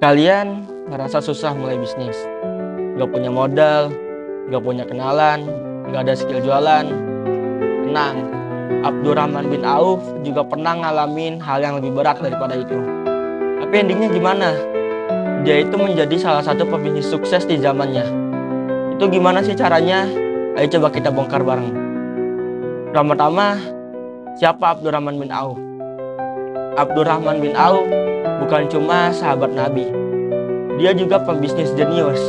Kalian ngerasa susah mulai bisnis, nggak punya modal, nggak punya kenalan, nggak ada skill jualan. Tenang, Abdurrahman bin Auf juga pernah ngalamin hal yang lebih berat daripada itu. Tapi endingnya gimana? Dia itu menjadi salah satu pebisnis sukses di zamannya. Itu gimana sih caranya? Ayo coba kita bongkar bareng. Pertama-tama, siapa Abdurrahman bin Auf? Abdurrahman bin Auf bukan cuma sahabat Nabi. Dia juga pebisnis jenius.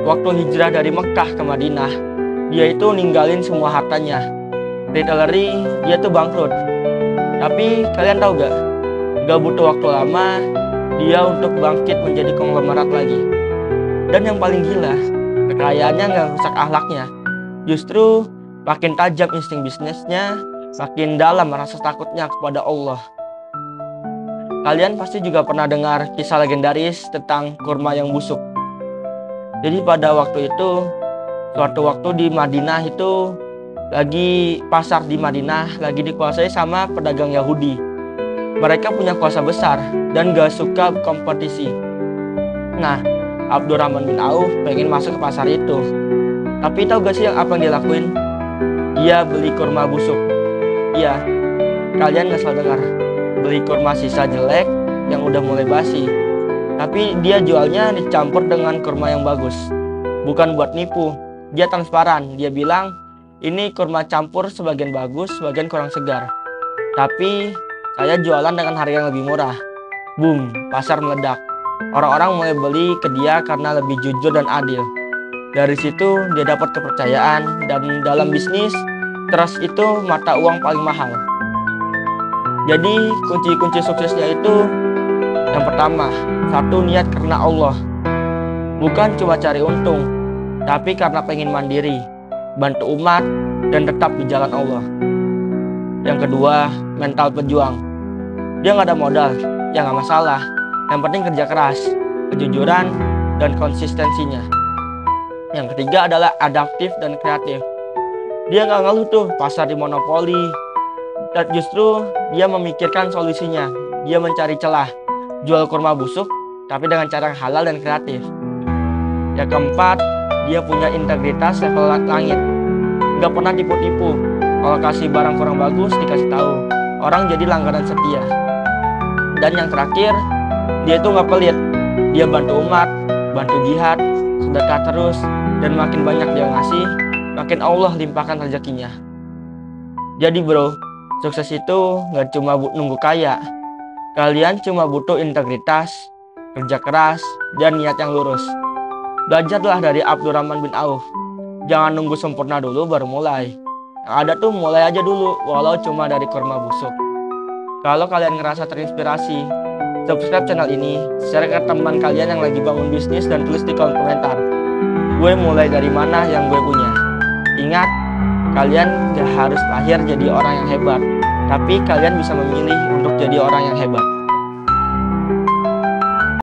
Waktu hijrah dari Mekah ke Madinah, dia itu ninggalin semua hartanya. Literally, dia tuh bangkrut. Tapi kalian tahu gak? Gak butuh waktu lama, dia untuk bangkit menjadi konglomerat lagi. Dan yang paling gila, kekayaannya gak rusak akhlaknya. Justru makin tajam insting bisnisnya, makin dalam rasa takutnya kepada Allah. Kalian pasti juga pernah dengar kisah legendaris tentang kurma yang busuk. Jadi pada waktu itu, suatu waktu di Madinah itu lagi pasar di Madinah lagi dikuasai sama pedagang Yahudi. Mereka punya kuasa besar dan gak suka kompetisi. Nah, Abdurrahman bin Auf pengen masuk ke pasar itu. Tapi tahu gak sih apa yang dia lakuin? Dia beli kurma busuk. Iya, kalian gak salah dengar. Beli kurma sisa jelek yang udah mulai basi. Tapi dia jualnya dicampur dengan kurma yang bagus. Bukan buat nipu, dia transparan. Dia bilang, ini kurma campur sebagian bagus, sebagian kurang segar. Tapi saya jualan dengan harga yang lebih murah. Boom, pasar meledak. Orang-orang mulai beli ke dia karena lebih jujur dan adil. Dari situ dia dapat kepercayaan, dan dalam bisnis, trust itu mata uang paling mahal. Jadi kunci-kunci suksesnya itu yang pertama, satu, niat karena Allah. Bukan cuma cari untung, tapi karena pengen mandiri, bantu umat, dan tetap di jalan Allah. Yang kedua, mental pejuang. Dia nggak ada modal, ya nggak masalah. Yang penting kerja keras, kejujuran, dan konsistensinya. Yang ketiga adalah adaptif dan kreatif. Dia nggak ngeluh tuh pasar dimonopoli. Dan justru dia memikirkan solusinya. Dia mencari celah, jual kurma busuk, tapi dengan cara yang halal dan kreatif. Yang keempat, dia punya integritas level langit. Gak pernah tipu-tipu. Kalau kasih barang kurang bagus, dikasih tahu. Orang jadi langganan setia. Dan yang terakhir, dia itu gak pelit. Dia bantu umat, bantu jihad, sedekah terus, dan makin banyak dia ngasih, makin Allah limpahkan rezekinya. Jadi bro, sukses itu gak cuma nunggu kaya. Kalian cuma butuh integritas, kerja keras, dan niat yang lurus. Belajarlah dari Abdurrahman bin Auf. Jangan nunggu sempurna dulu baru mulai. Yang ada tuh mulai aja dulu, walau cuma dari kurma busuk. Kalau kalian ngerasa terinspirasi, subscribe channel ini, share ke teman kalian yang lagi bangun bisnis, dan tulis di kolom komentar. Gue mulai dari mana yang gue punya. Ingat, kalian gak harus lahir jadi orang yang hebat, tapi kalian bisa memilih untuk jadi orang yang hebat.